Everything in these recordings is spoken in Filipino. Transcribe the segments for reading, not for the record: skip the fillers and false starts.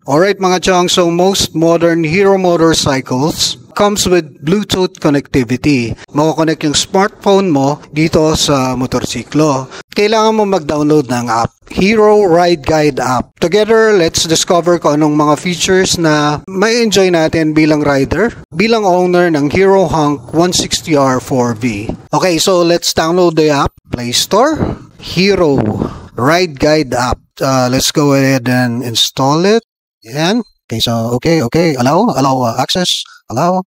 Alright mga chong, so most modern Hero motorcycles comes with Bluetooth connectivity. Mako-connect yung smartphone mo dito sa motorsiklo. Kailangan mo mag-download ng app, Hero Ride Guide app. Together, let's discover kung anong mga features na may enjoy natin bilang rider, bilang owner ng Hero Hunk 160R 4V. Okay, so let's download the app, Play Store, Hero Ride Guide app. Let's go ahead and install it. Yan. Okay, so, okay. Allow access. Allow.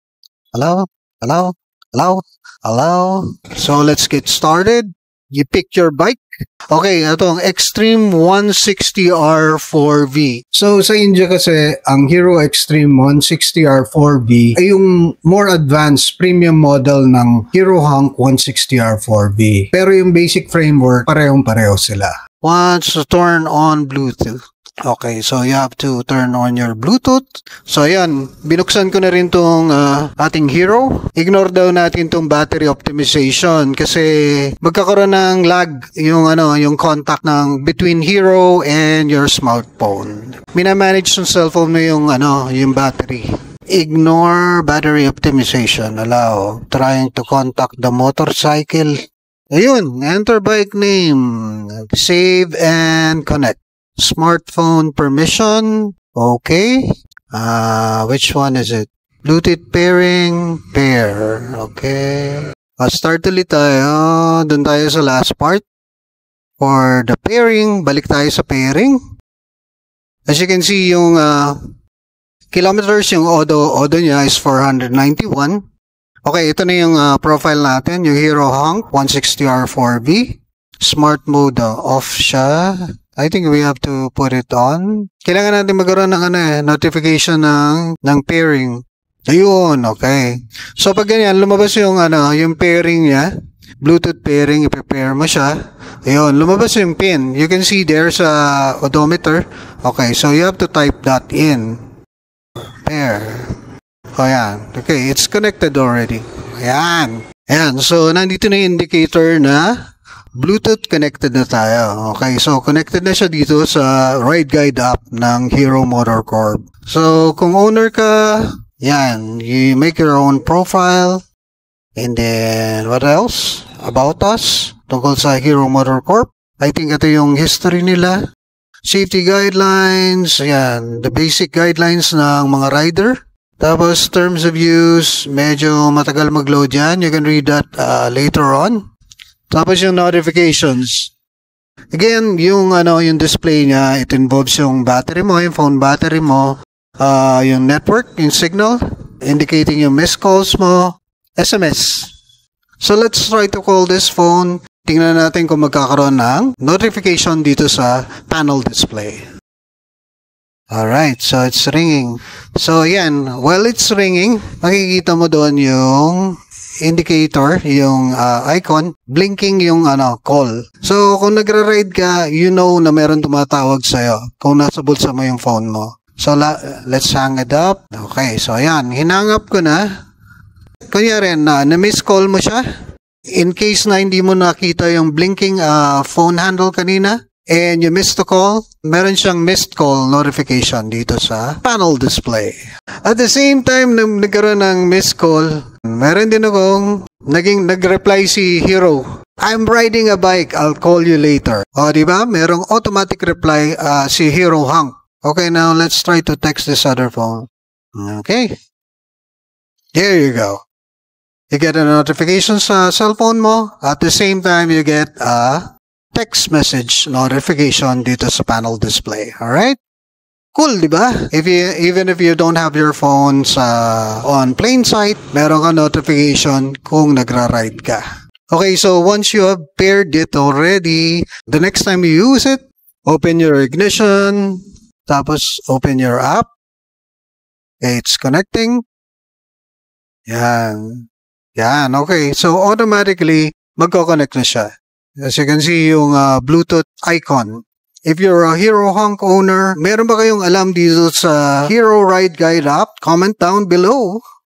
So, let's get started. You pick your bike. Okay, itong Extreme 160R 4V. So, sa India kasi, ang Hero Extreme 160R 4V ay yung more advanced premium model ng Hero Hunk 160R 4V. Pero yung basic framework, parehong-pareho sila. Once to turn on Bluetooth. Okay, so you have to turn on your Bluetooth. So ayan, binuksan ko na rin tong ating Hero. Ignore daw natin tong battery optimization kasi magkakaroon ng lag yung contact ng between Hero and your smartphone. Minamanage ng cellphone mo yung battery. Ignore battery optimization. Allow. Trying to contact the motorcycle. Ayun, enter bike name. Save and connect. Smartphone permission. Okay. Which one is it? Bluetooth pairing. Pair. Okay. Start ulit tayo. Doon tayo sa last part. For the pairing, balik tayo sa pairing. As you can see, yung kilometers, yung odo niya is 491. Okay, ito na yung profile natin. Yung Hero Hunk 160R 4V. Smart mode off siya. I think we have to put it on. Kailangan natin magkaroon ng notification ng pairing. Ayun, okay. So pag ganyan, lumabas yung pairing niya, Bluetooth pairing, i-prepare mo siya. Ayun, lumabas yung pin. You can see there's a odometer. Okay, so you have to type that in. Pair. Oh, yan. Okay, it's connected already. Ayan. Ayan, so nandito na yung indicator na Bluetooth connected na tayo. Okay, so connected na siya dito sa Ride Guide app ng Hero Motor Corp. So, kung owner ka, yan, you make your own profile. And then, what else? About us, tungkol sa Hero Motor Corp. I think ito yung history nila. Safety guidelines, yan, the basic guidelines ng mga rider. Tapos, terms of use, medyo matagal mag-load yan. You can read that later on. Tapos yung notifications. Again, yung display niya, it involves yung battery mo, yung phone battery mo, yung network, yung signal, indicating yung missed calls mo, SMS. So let's try to call this phone. Tingnan natin kung magkakaroon ng notification dito sa panel display. Alright, so it's ringing. So yan, while it's ringing, makikita mo doon yung indicator, yung icon, blinking yung call. So, kung nagra-ride ka, you know na meron tumatawag sa'yo kung nasa bulsa mo yung phone mo. So, let's hang it up. Okay, so ayan, hinang up ko na. Kunyari, na-miss call mo siya. In case na hindi mo nakita yung blinking phone handle kanina, and you missed the call, meron siyang missed call notification dito sa panel display. At the same time, nagkaroon ng missed call, meron din akong nag-reply si Hero. I'm riding a bike, I'll call you later. O, diba? Merong automatic reply si Hero Hunk. Okay, now let's try to text this other phone. Okay. There you go. You get a notification sa cellphone mo. At the same time, you get a text message notification dito sa panel display. Alright? Cool, di ba? Even if you don't have your phones on plain sight, meron ka notification kung nagra-ride ka. Okay, so once you have paired it already, the next time you use it, open your ignition, tapos open your app. Okay, it's connecting. Yan. Yan, okay. So automatically, magko-connect na siya. As you can see yung Bluetooth icon. If you're a Hero Hunk owner, meron ba kayong alam dito sa Hero Ride Guide app? Comment down below.